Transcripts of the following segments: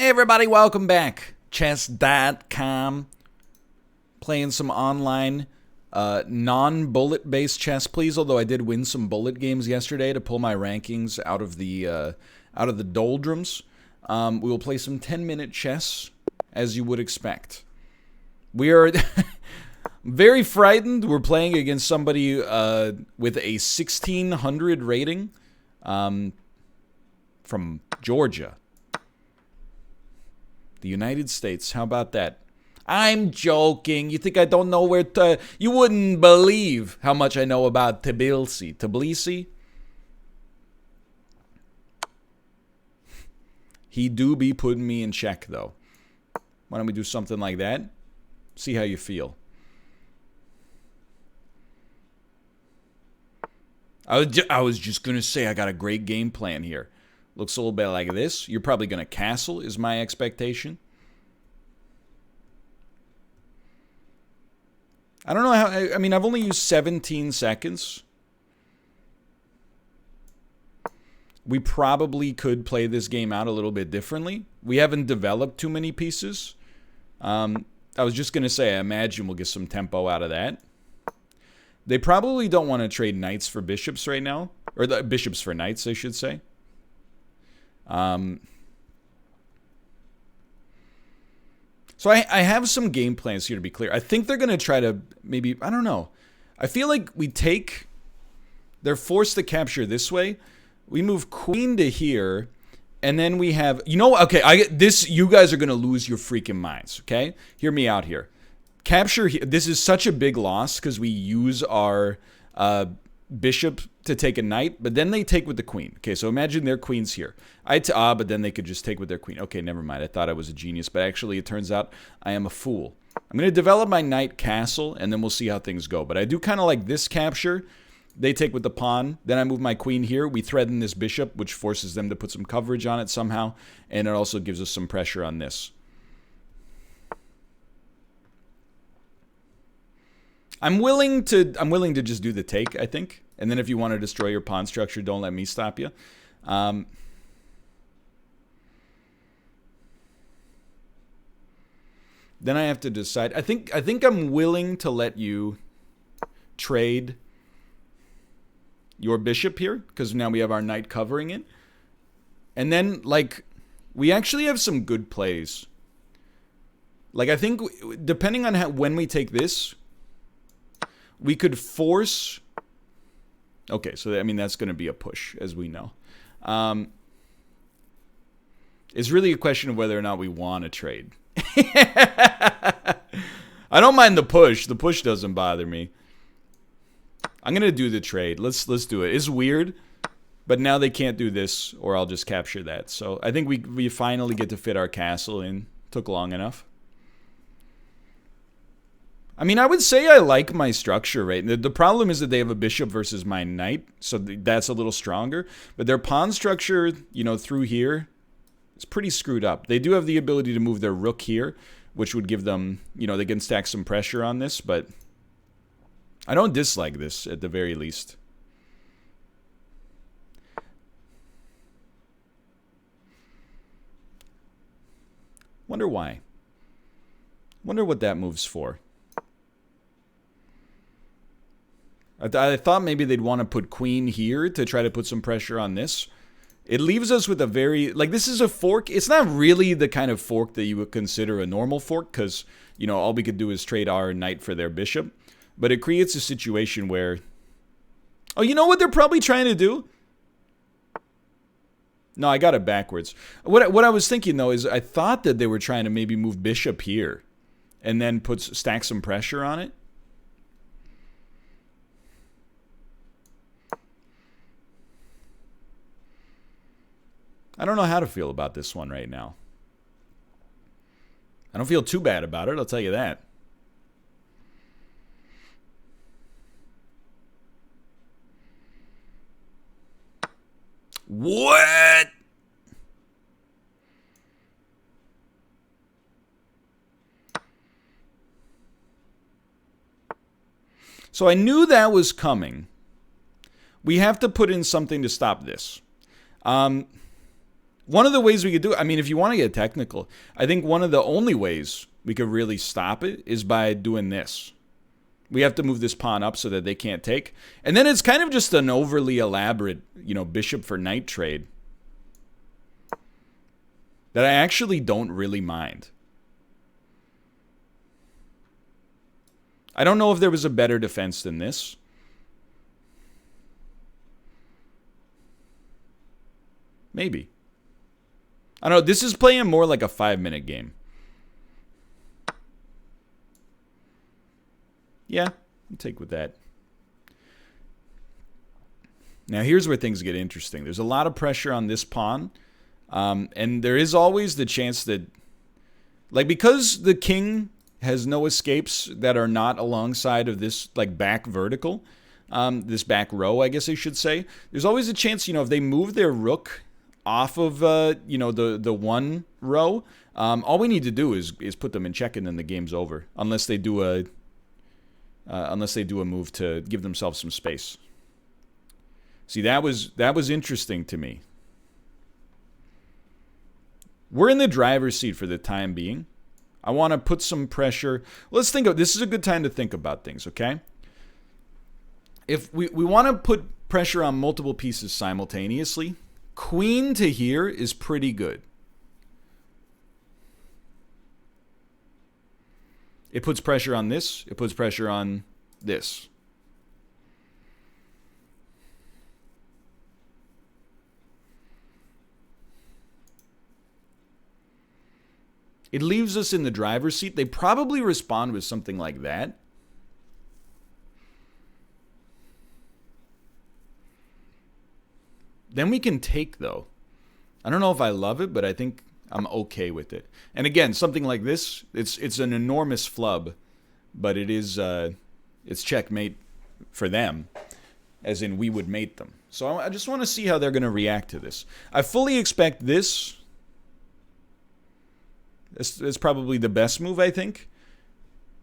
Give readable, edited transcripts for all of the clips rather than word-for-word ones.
everybody, welcome back. Chess.com. Playing some online non-bullet based chess, please. Although I did win some bullet games yesterday to pull my rankings out of the doldrums. We will play some 10-minute chess, as you would expect. We are very frightened. We're playing against somebody with a 1600 rating from Georgia. The United States. How about that? I'm joking. You think I don't know where to... You wouldn't believe how much I know about Tbilisi. Tbilisi? He do be putting me in check, though. Why don't we do something like that? See how you feel. I was just going to say I got a great game plan here. Looks a little bit like this. You're probably going to castle, is my expectation. I don't know how... I mean, I've only used 17 seconds. We probably could play this game out a little bit differently. We haven't developed too many pieces. I was just going to say, I imagine we'll get some tempo out of that. They probably don't want to trade knights for bishops right now. Or the bishops for knights, I should say. So I have some game plans here, to be clear. I think they're going to try to maybe... I don't know. I feel like we take... They're forced to capture this way. We move queen to here. And then we have... You know, okay, you guys are going to lose your freaking minds, okay? Hear me out here. Capture... This is such a big loss because we use our bishop to take a knight, but then they take with the queen. Okay, so imagine their queen's here. But then they could just take with their queen. Okay, never mind. I thought I was a genius, but actually it turns out I am a fool. I'm going to develop my knight castle, and then we'll see how things go. But I do kind of like this capture. They take with the pawn. Then I move my queen here. We threaten this bishop, which forces them to put some coverage on it somehow, and it also gives us some pressure on this. I'm willing to just do the take, I think. And then if you want to destroy your pawn structure, don't let me stop you. Then I have to decide. I think I'm willing to let you trade your bishop here, because now we have our knight covering it. And then, like, we actually have some good plays. Like, I think, depending on when we take this, we could force... Okay, so, I mean, that's going to be a push, as we know. It's really a question of whether or not we want to trade. I don't mind the push. The push doesn't bother me. I'm going to do the trade. Let's do it. It's weird, but now they can't do this, or I'll just capture that. So I think we finally get to fit our castle in. Took long enough. I mean, I would say I like my structure, right? The problem is that they have a bishop versus my knight, so that's a little stronger. But their pawn structure, you know, through here, is pretty screwed up. They do have the ability to move their rook here, which would give them, you know, they can stack some pressure on this, but I don't dislike this at the very least. Wonder why. Wonder what that move's for. I thought maybe they'd want to put queen here to try to put some pressure on this. It leaves us with a very... Like, this is a fork. It's not really the kind of fork that you would consider a normal fork because, you know, all we could do is trade our knight for their bishop. But it creates a situation where... Oh, you know what they're probably trying to do? No, I got it backwards. What I was thinking, though, is I thought that they were trying to maybe move bishop here and then stack some pressure on it. I don't know how to feel about this one right now. I don't feel too bad about it, I'll tell you that. What? So I knew that was coming. We have to put in something to stop this. One of the ways we could do it, I mean, if you want to get technical, I think one of the only ways we could really stop it is by doing this. We have to move this pawn up so that they can't take. And then it's kind of just an overly elaborate, bishop for knight trade that I actually don't really mind. I don't know if there was a better defense than this. Maybe. I don't know. This is playing more like a 5-minute game. Yeah, I'll take with that. Now, here's where things get interesting. There's a lot of pressure on this pawn. And there is always the chance that, because the king has no escapes that are not alongside of this, back vertical, this back row, I guess I should say, there's always a chance, if they move their rook off of, the one row, all we need to do is put them in check and then the game's over, unless they do a move to give themselves some space. See, that was interesting to me. We're in the driver's seat for the time being. I want to put some pressure. Let's think of this is a good time to think about things, okay? If we want to put pressure on multiple pieces simultaneously, queen to here is pretty good. It puts pressure on this. It puts pressure on this. It leaves us in the driver's seat. They probably respond with something like that. Then we can take, though. I don't know if I love it, but I think I'm okay with it. And again, something like this, it's an enormous flub, but it is it's checkmate for them, as in we would mate them. So I just want to see how they're going to react to this. I fully expect this. It's probably the best move, I think,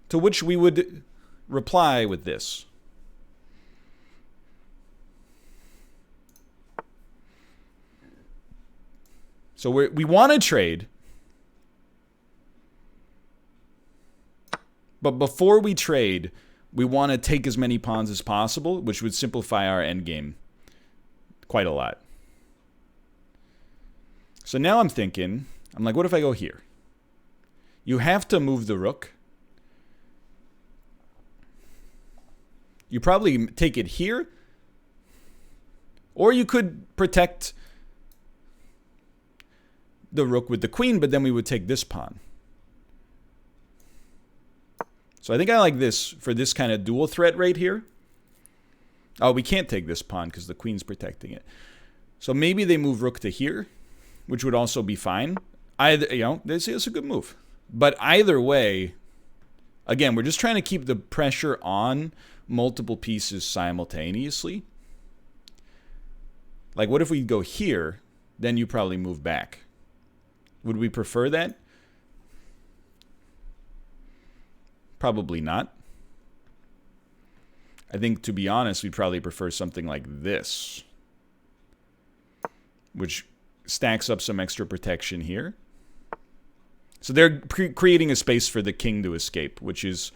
to which we would reply with this. So we want to trade, but before we trade, we want to take as many pawns as possible, which would simplify our endgame quite a lot. So now I'm thinking, what if I go here? You have to move the rook. You probably take it here. Or you could protect the rook with the queen, but then we would take this pawn. So I think I like this for this kind of dual threat right here. Oh, we can't take this pawn because the queen's protecting it. So maybe they move rook to here, which would also be fine. Either, it's a good move. But either way, again, we're just trying to keep the pressure on multiple pieces simultaneously. What if we go here, then you probably move back? Would we prefer that? Probably not. I think, to be honest, we'd probably prefer something like this, which stacks up some extra protection here. So they're creating a space for the king to escape, which is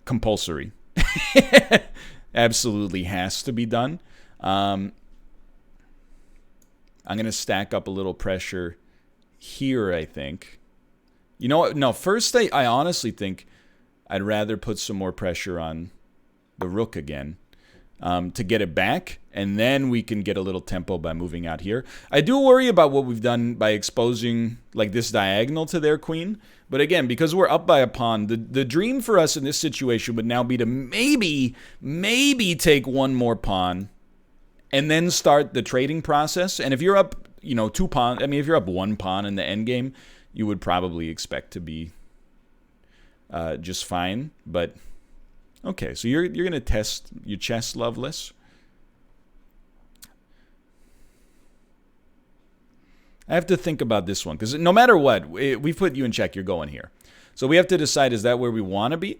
compulsory. Absolutely has to be done. I'm going to stack up a little pressure here, I think. You know what? No, first I honestly think I'd rather put some more pressure on the rook again to get it back, and then we can get a little tempo by moving out here. I do worry about what we've done by exposing this diagonal to their queen, but again, because we're up by a pawn, the dream for us in this situation would now be to maybe take one more pawn and then start the trading process. And if you're up, 2 pawns, if you're up 1 pawn in the endgame, you would probably expect to be just fine, but okay, so you're going to test your chess, Loveless. I have to think about this one, because no matter what, we put you in check, you're going here. So we have to decide, is that where we want to be?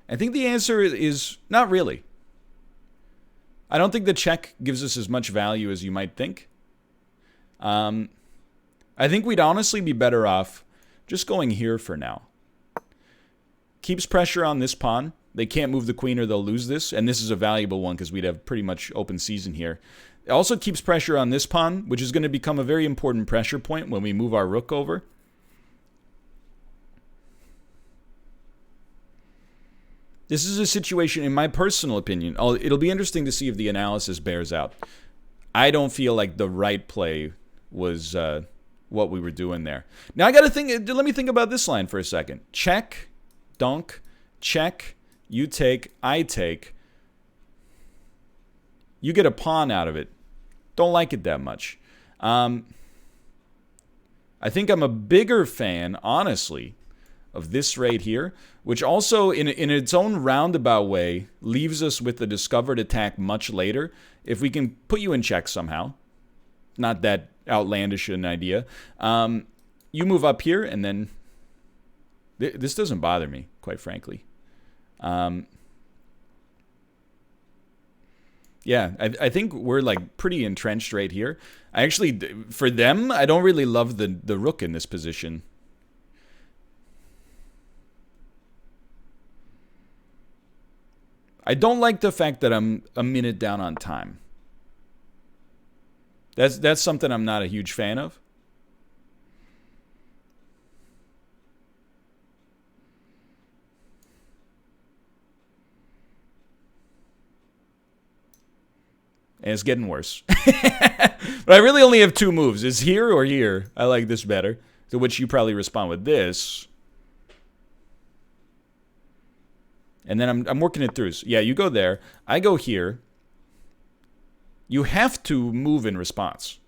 I think the answer is not really. I don't think the check gives us as much value as you might think. I think we'd honestly be better off just going here for now. Keeps pressure on this pawn. They can't move the queen or they'll lose this. And this is a valuable one because we'd have pretty much open season here. It also keeps pressure on this pawn, which is going to become a very important pressure point when we move our rook over. This is a situation, in my personal opinion, it'll be interesting to see if the analysis bears out. I don't feel like the right play was what we were doing there. Now I got to think, let me think about this line for a second. Check, donk, check, you take, I take. You get a pawn out of it. Don't like it that much. I think I'm a bigger fan, honestly, of this right here, which also, in its own roundabout way, leaves us with the discovered attack much later. If we can put you in check somehow, not that outlandish an idea, you move up here, and then this doesn't bother me, quite frankly. Yeah, I think we're like pretty entrenched right here. I actually, for them, I don't really love the rook in this position. I don't like the fact that I'm a minute down on time. That's something I'm not a huge fan of. And it's getting worse. But I really only have two moves. It's here or here. I like this better. To which you probably respond with this. And then I'm working it through. So yeah, you go there. I go here. You have to move in response.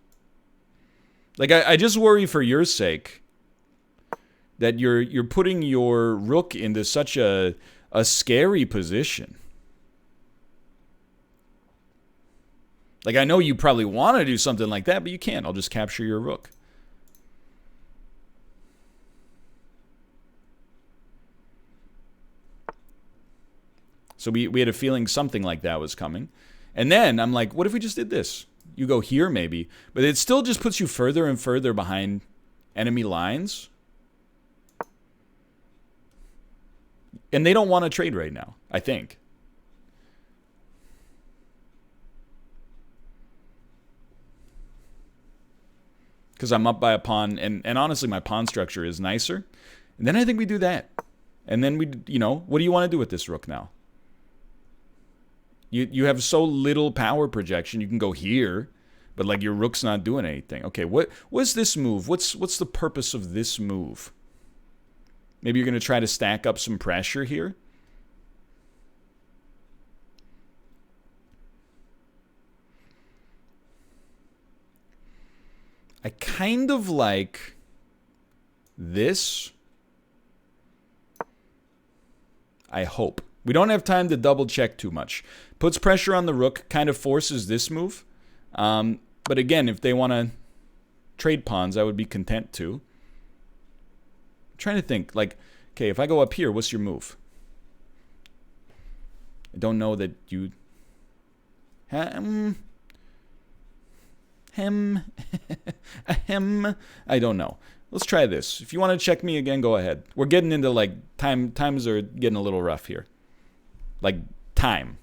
Like, I just worry for your sake that you're putting your rook into such a scary position. Like, I know you probably want to do something like that, but you can't. I'll just capture your rook. So we had a feeling something like that was coming. And then I'm like, what if we just did this? You go here maybe. But it still just puts you further and further behind enemy lines. And they don't want to trade right now, I think. Because I'm up by a pawn. And honestly, my pawn structure is nicer. And then I think we do that. And then we, you know, what do you want to do with this rook now? You have so little power projection. You can go here, but like your rook's not doing anything. Okay, what's this move? What's the purpose of this move? Maybe you're going to try to stack up some pressure here. I kind of like this. I hope. We don't have time to double check too much. Puts pressure on the rook, kind of forces this move. But again, if they want to trade pawns, I would be content to. I'm trying to think, like, okay, if I go up here, what's your move? I don't know that you... I don't know. Let's try this. If you want to check me again, go ahead. We're getting into, like, times are getting a little rough here. Like, time.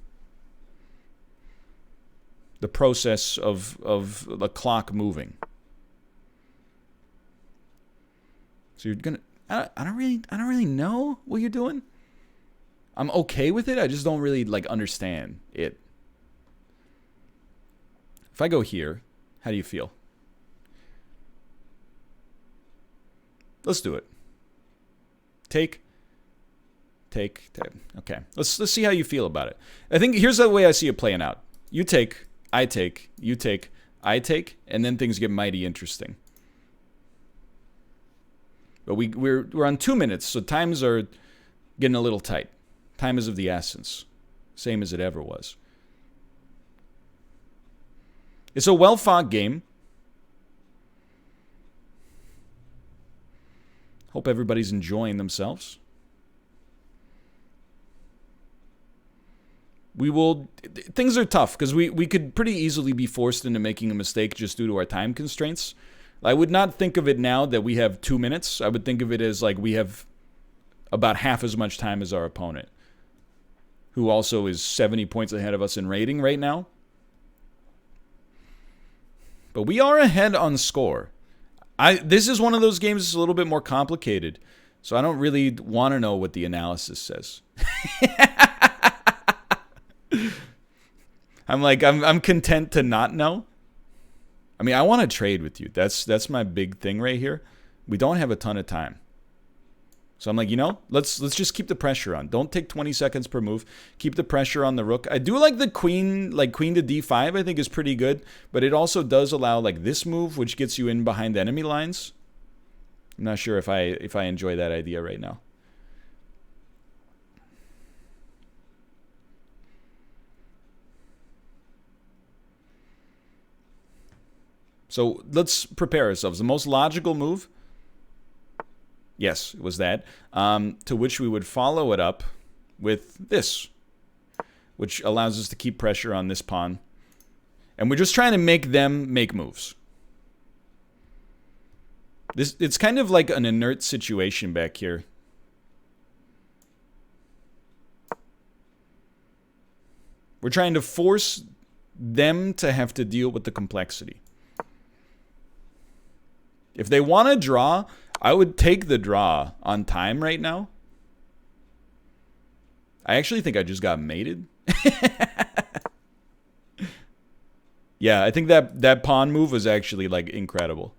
The process of the clock moving. So you're gonna... I don't really know what you're doing. I'm okay with it. I just don't really, like, understand it. If I go here, how do you feel? Let's do it. Take. Okay. Let's see how you feel about it. I think here's the way I see it playing out. You take, I take, you take, I take, and then things get mighty interesting. But we're on 2 minutes, so times are getting a little tight. Time is of the essence, same as it ever was. It's a well-fought game. Hope everybody's enjoying themselves. We will... Things are tough, because we could pretty easily be forced into making a mistake just due to our time constraints. I would not think of it now that we have 2 minutes. I would think of it as like we have about half as much time as our opponent, who also is 70 points ahead of us in rating right now. But we are ahead on score. This is one of those games that's a little bit more complicated, so I don't really want to know what the analysis says. I'm content to not know. I mean, I want to trade with you. That's my big thing right here. We don't have a ton of time. So I'm like, let's just keep the pressure on. Don't take 20 seconds per move. Keep the pressure on the rook. I do like the queen, like queen to d5, I think is pretty good. But it also does allow like this move, which gets you in behind enemy lines. I'm not sure if I enjoy that idea right now. So let's prepare ourselves. The most logical move, yes, it was that, to which we would follow it up with this, which allows us to keep pressure on this pawn. And we're just trying to make them make moves. It's kind of like an inert situation back here. We're trying to force them to have to deal with the complexity. If they want to draw, I would take the draw on time right now. I actually think I just got mated. Yeah, I think that pawn move was actually like incredible.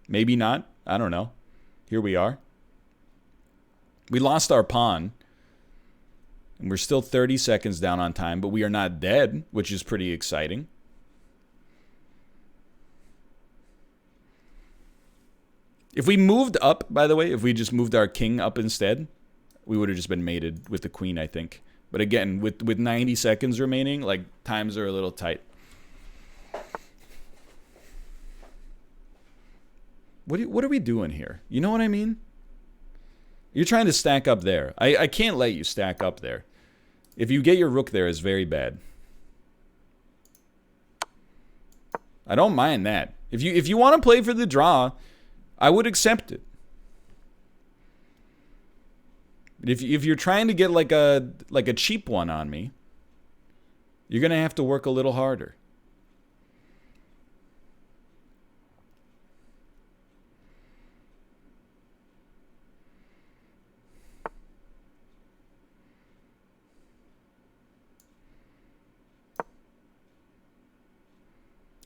Maybe not. I don't know. Here we are. We lost our pawn. And we're still 30 seconds down on time, but we are not dead, which is pretty exciting. If we moved up, by the way, if we just moved our king up instead, we would have just been mated with the queen, I think. But again, with 90 seconds remaining, like, times are a little tight. What are we doing here? You know what I mean? You're trying to stack up there. I can't let you stack up there. If you get your rook there, it's very bad. I don't mind that. If you want to play for the draw, I would accept it. If you're trying to get like a cheap one on me, you're gonna have to work a little harder.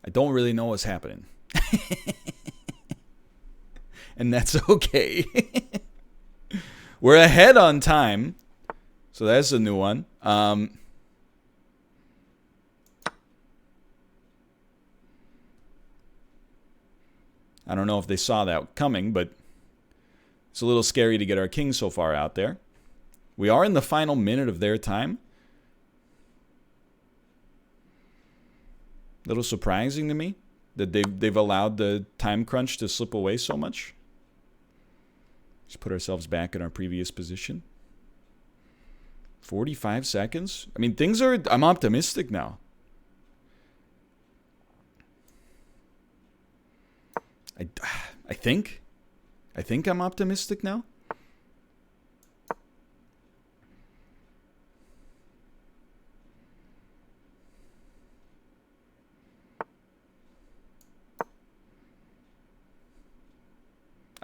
I don't really know what's happening. And that's okay. We're ahead on time. So that's a new one. I don't know if they saw that coming, but it's a little scary to get our king so far out there. We are in the final minute of their time. A little surprising to me that they've allowed the time crunch to slip away so much. Let's put ourselves back in our previous position. 45 seconds? I mean, I'm optimistic now. I think I'm optimistic now.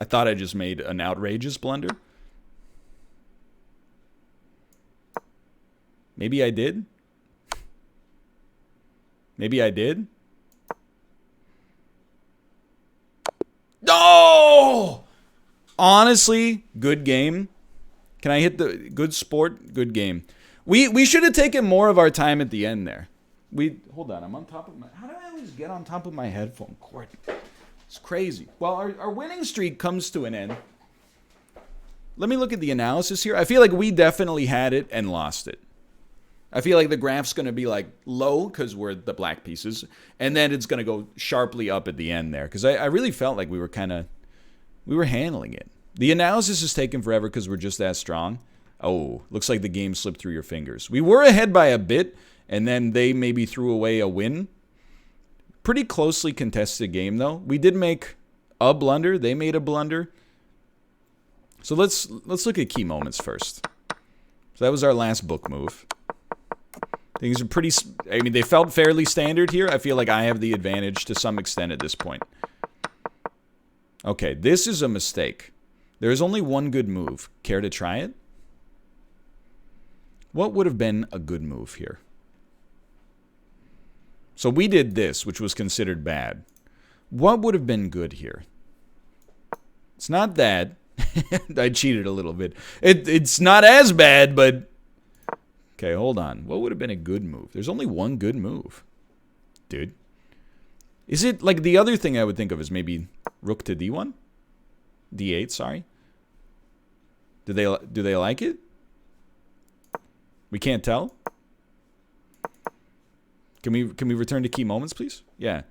I thought I just made an outrageous blunder. Maybe I did. Maybe I did. No! Honestly, good game. Can I hit the good sport? Good game. We should have taken more of our time at the end there. Hold on, I'm on top of my... How do I always get on top of my headphone cord? It's crazy. Well, our winning streak comes to an end. Let me look at the analysis here. I feel like we definitely had it and lost it. I feel like the graph's going to be like low because we're the black pieces. And then it's going to go sharply up at the end there. Because I really felt like we were handling it. The analysis is taking forever because we're just that strong. Oh, looks like the game slipped through your fingers. We were ahead by a bit, and then they maybe threw away a win. Pretty closely contested game, though. We did make a blunder. They made a blunder. So let's look at key moments first. So that was our last book move. Things are pretty... I mean, they felt fairly standard here. I feel like I have the advantage to some extent at this point. Okay, this is a mistake. There is only one good move. Care to try it? What would have been a good move here? So we did this, which was considered bad. What would have been good here? It's not that. I cheated a little bit. It's not as bad, but... Okay, hold on. What would have been a good move? There's only one good move. Dude. Is it like the other thing I would think of is maybe rook to d1? d8, sorry. Do they like it? We can't tell? Can we return to key moments, please? Yeah.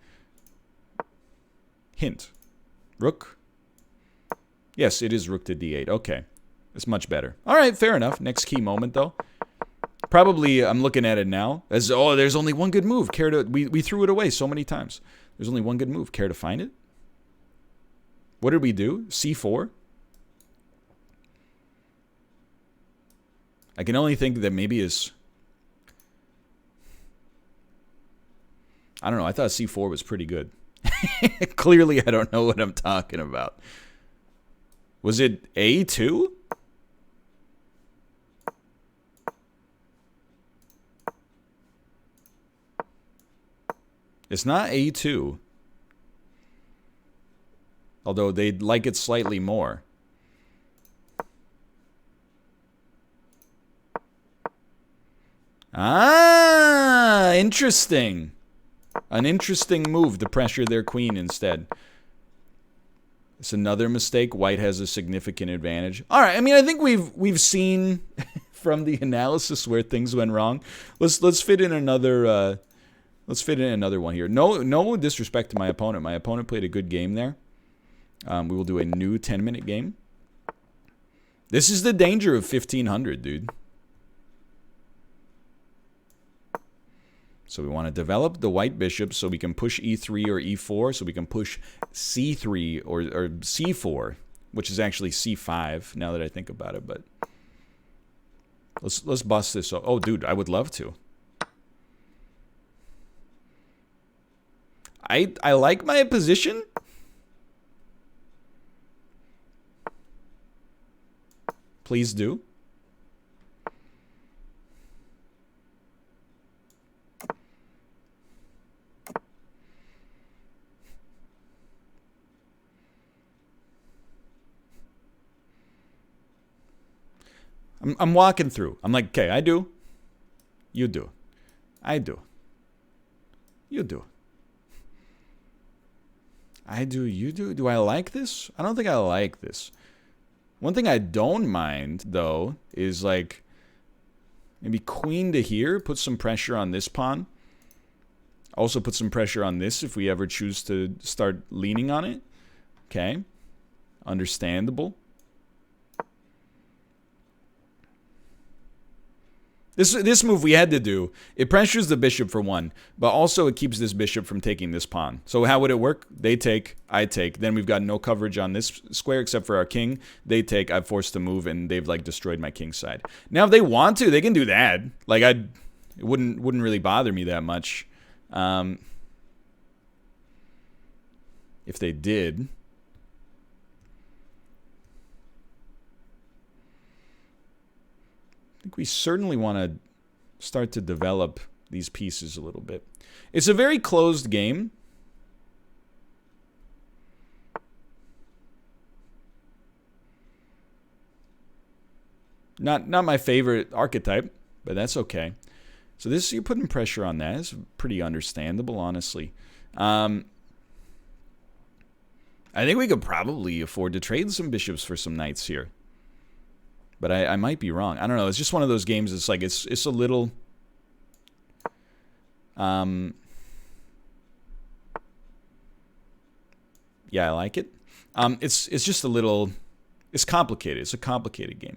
Hint. Rook. Yes, it is rook to d8. Okay. It's much better. All right, fair enough. Next key moment, though. Probably, I'm looking at it now. As, oh, there's only one good move. Care to... We threw it away so many times. There's only one good move. Care to find it? What did we do? c4? I can only think that maybe is... I don't know. I thought c4 was pretty good. Clearly, I don't know what I'm talking about. Was it a2? It's not a2. Although they'd like it slightly more. Ah, interesting. An interesting move to pressure their queen instead. It's another mistake. White has a significant advantage. All right, I mean, I think we've seen from the analysis where things went wrong. Let's fit in another one here. No disrespect to my opponent. My opponent played a good game there. We will do a new 10-minute game. This is the danger of 1500, dude. So we want to develop the white bishop so we can push e3 or e4, so we can push c3 or c4, which is actually c5 now that I think about it. But let's bust this up. Oh, dude, I would love to. I like my position. Please do. I'm walking through. I'm like, okay, I do. You do. I do. You do. I do, you do. Do I like this? I don't think I like this. One thing I don't mind, though, is like maybe queen to here, put some pressure on this pawn. Also put some pressure on this if we ever choose to start leaning on it. Okay. Understandable. This move we had to do, it pressures the bishop for one, but also it keeps this bishop from taking this pawn. So how would it work? They take, I take. Then we've got no coverage on this square except for our king. They take, I've forced to move, and they've like destroyed my king's side. Now if they want to, they can do that. Like it wouldn't really bother me that much. If they did. I think we certainly want to start to develop these pieces a little bit. It's a very closed game. Not my favorite archetype, but that's okay. So this, you're putting pressure on that. It's pretty understandable, honestly. I think we could probably afford to trade some bishops for some knights here. But I might be wrong. I don't know. It's just one of those games. It's like it's a little. Yeah, I like it. It's just a little. It's complicated. It's a complicated game.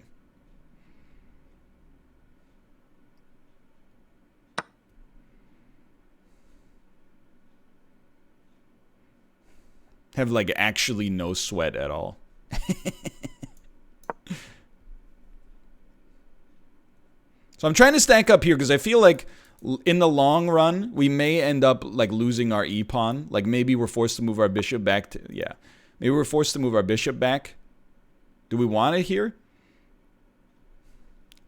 have like actually no sweat at all. So I'm trying to stack up here because I feel like in the long run we may end up like losing our e-pawn. Like maybe we're forced to move our bishop back to, yeah. Maybe we're forced to move our bishop back. Do we want it here?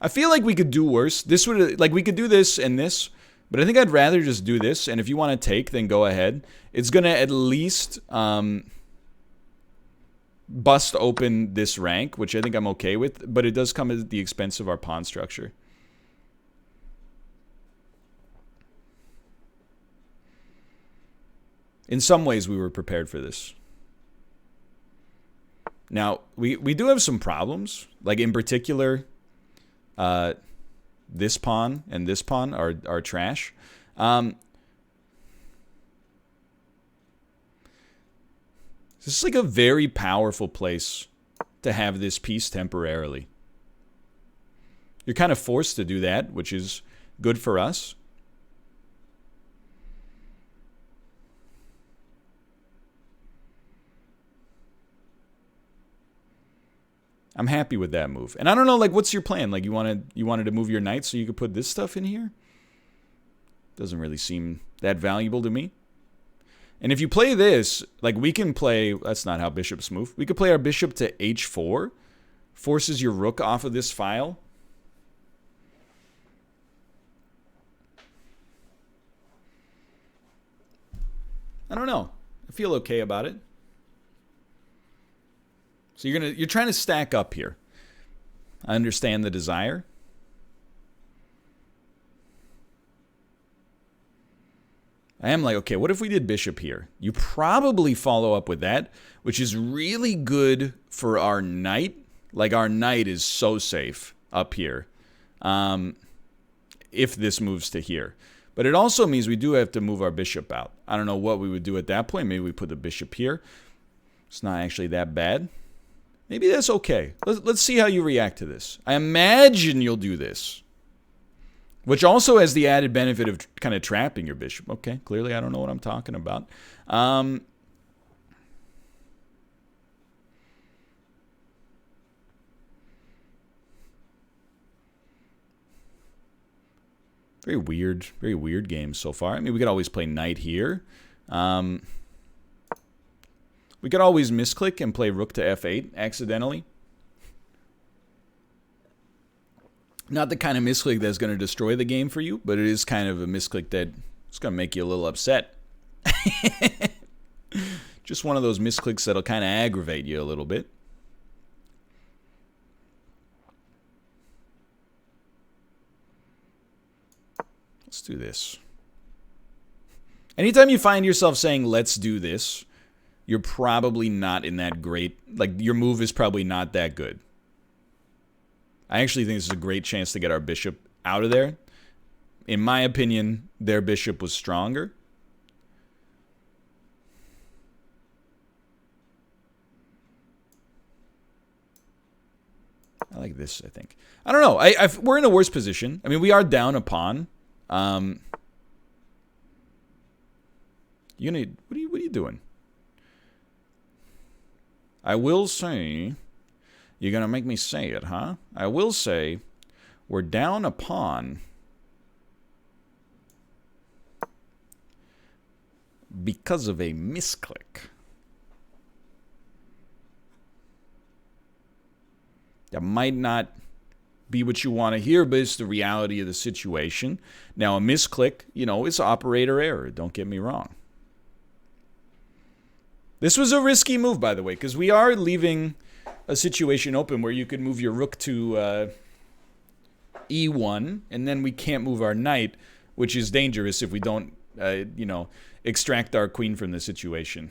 I feel like we could do worse. This would, like, we could do this and this, but I think I'd rather just do this. And if you want to take, then go ahead. It's going to at least bust open this rank, which I think I'm okay with, but it does come at the expense of our pawn structure. In some ways, we were prepared for this. Now, we do have some problems. Like, in particular, this pawn and this pawn are trash. This is like a very powerful place to have this piece temporarily. You're kind of forced to do that, which is good for us. I'm happy with that move. And I don't know, like, what's your plan? Like, you wanted to move your knight so you could put this stuff in here? Doesn't really seem that valuable to me. And if you play this, like, we can play, that's not how bishops move. We could play our bishop to h4. Forces your rook off of this file. I don't know. I feel okay about it. So you're trying to stack up here. I understand the desire. I am like, okay, what if we did bishop here? You probably follow up with that, which is really good for our knight. Like, our knight is so safe up here if this moves to here. But it also means we do have to move our bishop out. I don't know what we would do at that point. Maybe we put the bishop here. It's not actually that bad. Maybe that's okay. Let's see how you react to this. I imagine you'll do this. Which also has the added benefit of kind of trapping your bishop. Okay, clearly I don't know what I'm talking about. Very weird game so far. I mean, we could always play knight here. We could always misclick and play rook to f8 accidentally. Not the kind of misclick that's going to destroy the game for you, but it is kind of a misclick that is going to make you a little upset. Just one of those misclicks that'll kind of aggravate you a little bit. Let's do this. Anytime you find yourself saying, let's do this, you're probably not in that great, like, your move is probably not that good. I actually think this is a great chance to get our bishop out of there. In my opinion, their bishop was stronger. I like this, I think. I don't know. We're in a worse position. I mean, we are down a pawn. What are you doing? I will say, you're going to make me say it, huh? I will say, we're down a pawn because of a misclick. That might not be what you want to hear, but it's the reality of the situation. Now, a misclick, you know, is operator error. Don't get me wrong. This was a risky move, by the way, because we are leaving a situation open where you could move your rook to e1, and then we can't move our knight, which is dangerous if we don't, you know, extract our queen from the situation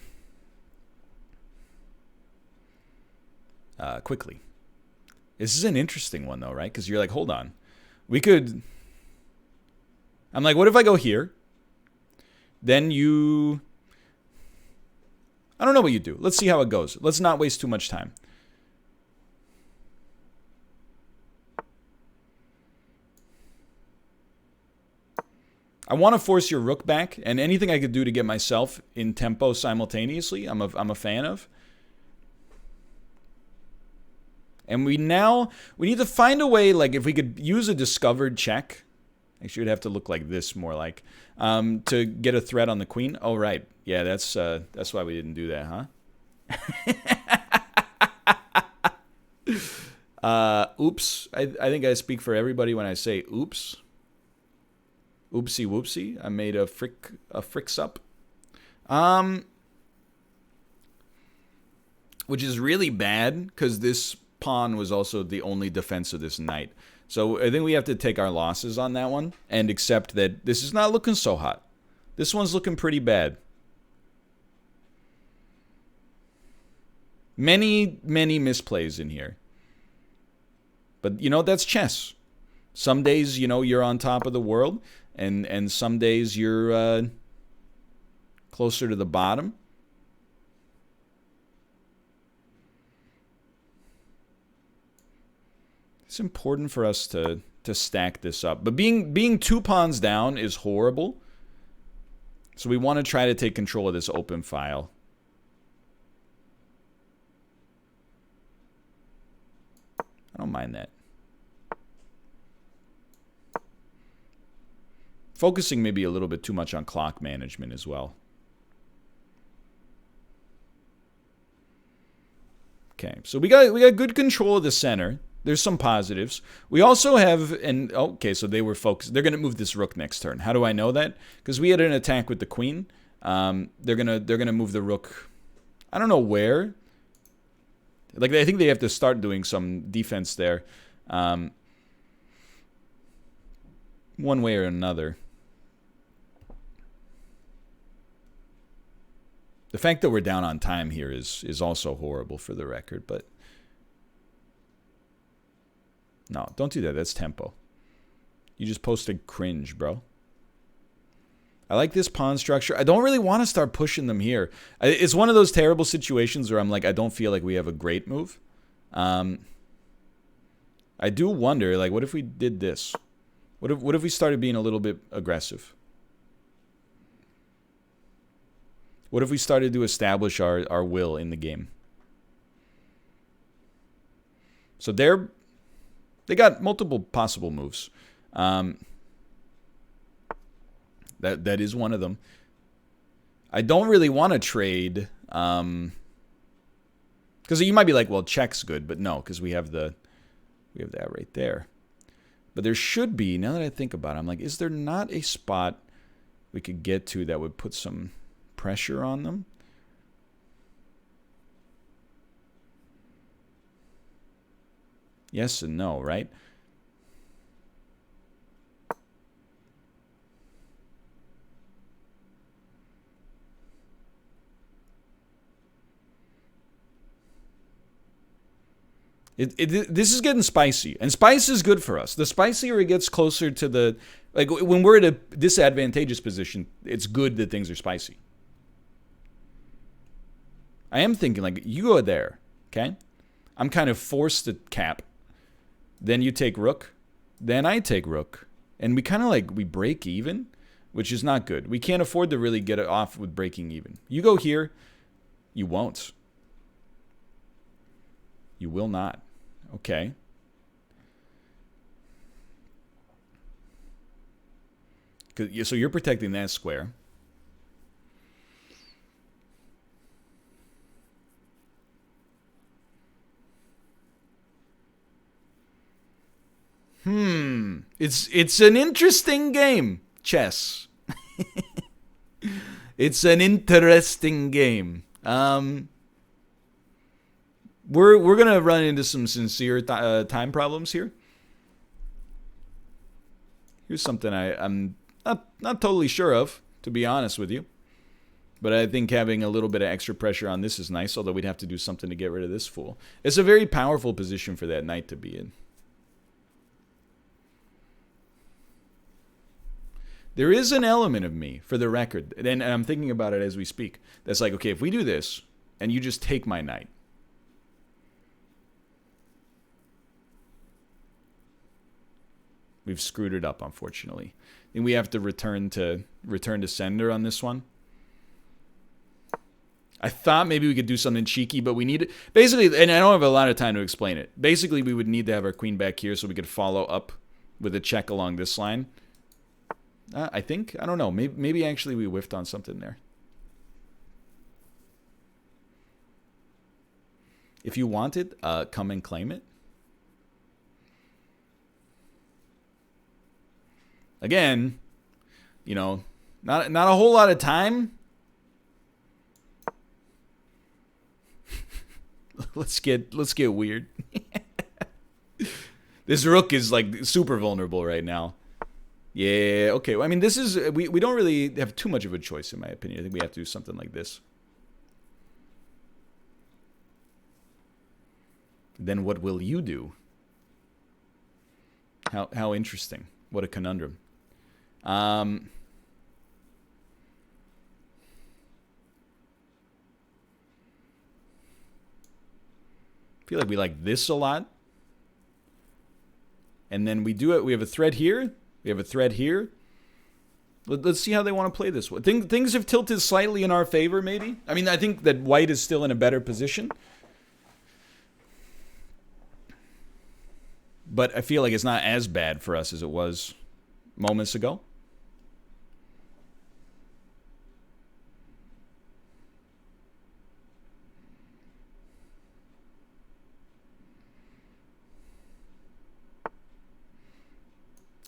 quickly. This is an interesting one, though, right? Because you're like, hold on. We could... I'm like, what if I go here? Then you... I don't know what you do. Let's see how it goes. Let's not waste too much time. I want to force your rook back, and anything I could do to get myself in tempo simultaneously, I'm a fan of. And we need to find a way, like if we could use a discovered check. Actually, it would have to look like this more like, to get a threat on the queen. Oh, right. Yeah, that's why we didn't do that, huh? Oops. I think I speak for everybody when I say oops. Oopsie whoopsie. I made a fricks up. Which is really bad because this pawn was also the only defense of this knight. So I think we have to take our losses on that one and accept that this is not looking so hot. This one's looking pretty bad. Many, many misplays in here. But, you know, that's chess. Some days, you know, you're on top of the world. And some days you're closer to the bottom. It's important for us to stack this up. But being 2 pawns down is horrible. So we want to try to take control of this open file. I don't mind that. Focusing maybe a little bit too much on clock management as well. Okay, so we got good control of the center. There's some positives. We also have okay, so they were focused. They're gonna move this rook next turn. How do I know that? Because we had an attack with the queen. They're gonna move the rook. I don't know where. Like I think they have to start doing some defense there, one way or another. The fact that we're down on time here is also horrible for the record, but no, don't do that. That's tempo. You just posted cringe, bro. I like this pawn structure. I don't really want to start pushing them here. It's one of those terrible situations where I'm like, I don't feel like we have a great move. I do wonder, like, what if we did this? What if we started being a little bit aggressive? What if we started to establish our will in the game? So they got multiple possible moves. That is one of them. I don't really want to trade, because you might be like, well, check's good, but no, because we have that right there. But there should be, now that I think about it, I'm like, is there not a spot we could get to that would put some pressure on them? Yes and no, right? This is getting spicy, and spice is good for us. The spicier it gets closer to the, like when we're at a disadvantageous position, it's good that things are spicy. I am thinking like you go there, okay? I'm kind of forced to cap. Then you take rook, then I take rook, and we kind of like we break even, which is not good. We can't afford to really get it off with breaking even. You go here, you won't. You will not. Okay. So you're protecting that square. It's an interesting game, chess. It's an interesting game. We're gonna run into some sincere time problems here. Here's something I'm not totally sure of, to be honest with you. But I think having a little bit of extra pressure on this is nice, although we'd have to do something to get rid of this fool. It's a very powerful position for that knight to be in. There is an element of me, for the record, and I'm thinking about it as we speak, that's like, okay, if we do this, and you just take my knight, We've screwed it up, unfortunately. I think we have to return to sender on this one. I thought maybe we could do something cheeky, but we need it. Basically, and I don't have a lot of time to explain it. Basically, we would need to have our queen back here so we could follow up with a check along this line. I think. I don't know. Maybe actually we whiffed on something there. If you want it, come and claim it. Again, you know, not a whole lot of time. Let's get weird. This rook is like super vulnerable right now. Yeah, okay. I mean, this is we don't really have too much of a choice in my opinion. I think we have to do something like this. Then what will you do? How interesting. What a conundrum. I feel like we like this a lot. And then we do it. We have a thread here. We have a thread here. Let's see how they want to play this one. Things have tilted slightly in our favor, maybe. I mean, I think that white is still in a better position. But I feel like it's not as bad for us as it was moments ago.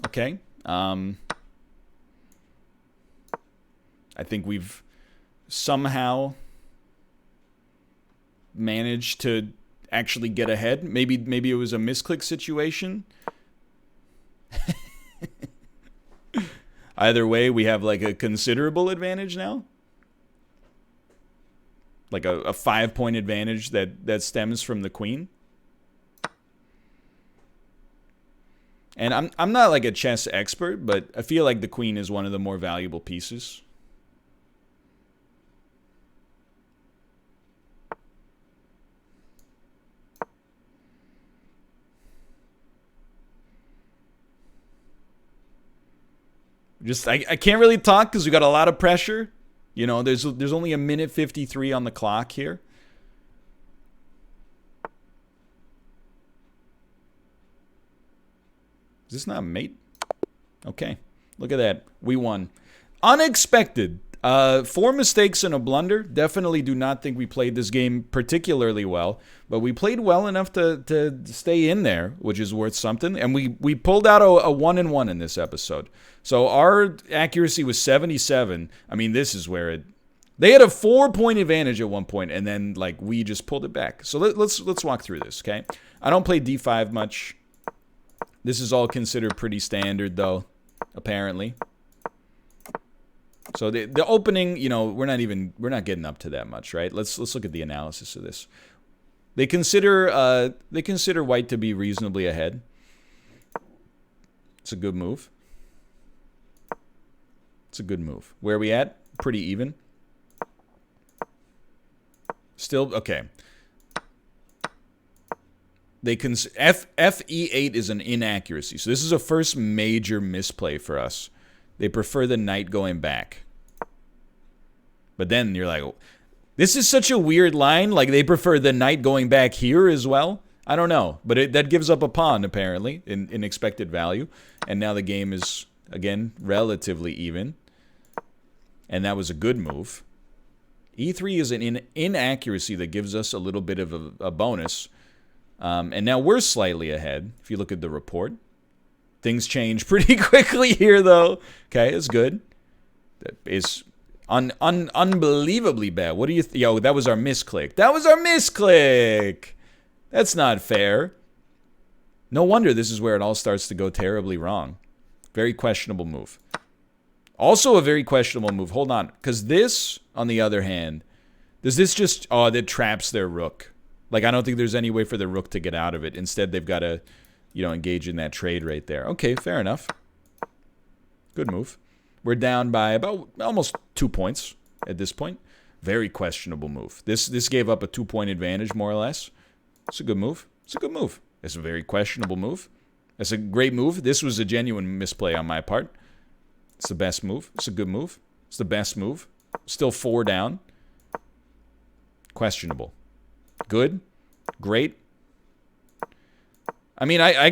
Okay. I think we've somehow managed to actually get ahead. Maybe it was a misclick situation. Either way, we have like a considerable advantage now. Like a 5-point advantage that stems from the queen. And I'm not like a chess expert, but I feel like the queen is one of the more valuable pieces. I can't really talk because we got a lot of pressure. You know, there's only a minute 53 on the clock here. Is this not a mate? Okay. Look at that. We won. Unexpected. 4 mistakes and a blunder. Definitely do not think we played this game particularly well. But we played well enough to stay in there, which is worth something. And we pulled out a 1-1 in this episode. So our accuracy was 77. I mean, this is where it... They had a 4-point advantage at one point, and then like we just pulled it back. So let's walk through this, okay? I don't play D5 much. This is all considered pretty standard, though, apparently. So the opening, you know, we're not getting up to that much, right? Let's look at the analysis of this. They consider white to be reasonably ahead. It's a good move. It's a good move. Where are we at? Pretty even. Still okay. FE8 is an inaccuracy. So this is a first major misplay for us. They prefer the knight going back. But then you're like, oh, this is such a weird line. Like they prefer the knight going back here as well. I don't know. But that gives up a pawn, apparently, in expected value. And now the game is, again, relatively even. And that was a good move. E3 is an inaccuracy that gives us a little bit of a bonus. And now we're slightly ahead, if you look at the report. Things change pretty quickly here, though. Okay, it's good. That is unbelievably bad. What do you... Yo, that was our misclick. That was our misclick! That's not fair. No wonder this is where it all starts to go terribly wrong. Very questionable move. Also a very questionable move. Hold on. Because this, on the other hand, does this just... Oh, that traps their rook. Like, I don't think there's any way for the rook to get out of it. Instead, they've got to, you know, engage in that trade right there. Okay, fair enough. Good move. We're down by about almost 2 points at this point. Very questionable move. This gave up a 2-point advantage, more or less. It's a good move. It's a good move. It's a very questionable move. That's a great move. This was a genuine misplay on my part. It's the best move. It's a good move. It's the best move. Still 4 down. Questionable. Good. Great. I mean, I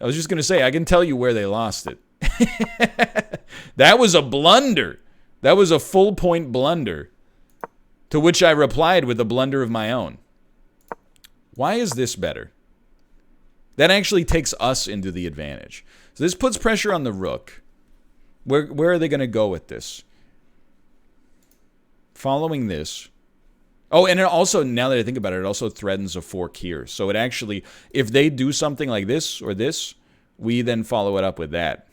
was just going to say, I can tell you where they lost it. That was a blunder. That was a full point blunder. To which I replied with a blunder of my own. Why is this better? That actually takes us into the advantage. So this puts pressure on the rook. Where are they going to go with this? Following this. Oh, and it also, now that I think about it, it also threatens a fork here. So it actually, if they do something like this or this, we then follow it up with that.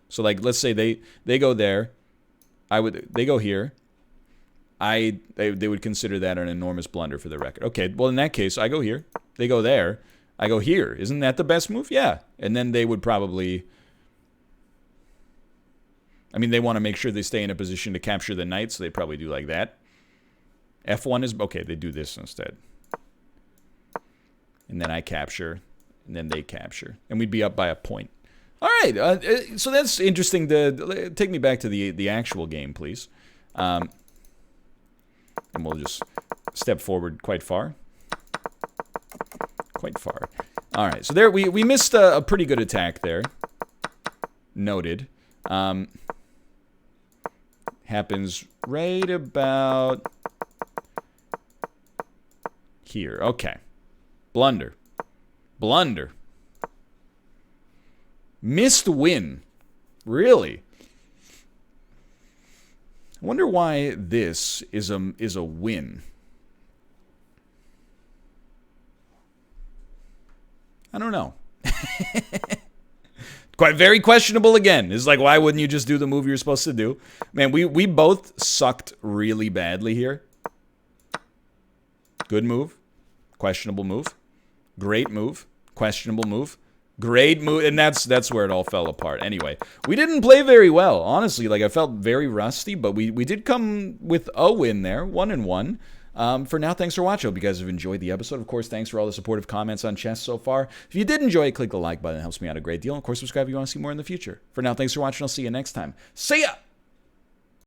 So like, let's say they go there. They go here. They would consider that an enormous blunder for the record. Okay, well, in that case, I go here. They go there. I go here. Isn't that the best move? Yeah. And then they would probably... I mean, they want to make sure they stay in a position to capture the knight, so they probably do like that. F1 is... Okay, they do this instead. And then I capture. And then they capture. And we'd be up by a point. All right. So that's interesting. Take me back to the actual game, please. And we'll just step forward quite far. Quite far. All right. So there we missed a pretty good attack there. Noted. Happens right about here. Okay. Blunder. Blunder. Missed win. Really? I wonder why this is a win. I don't know. Quite very questionable again. It's like, why wouldn't you just do the move you're supposed to do? Man, we both sucked really badly here. Good move. Questionable move. Great move. Questionable move. Great move. And that's where it all fell apart. Anyway, we didn't play very well. Honestly, like I felt very rusty, but we did come with a win there. 1-1. For now, thanks for watching. I hope you guys have enjoyed the episode. Of course, thanks for all the supportive comments on chess so far. If you did enjoy it, click the like button. It helps me out a great deal. And of course, subscribe if you want to see more in the future. For now, thanks for watching. I'll see you next time. See ya!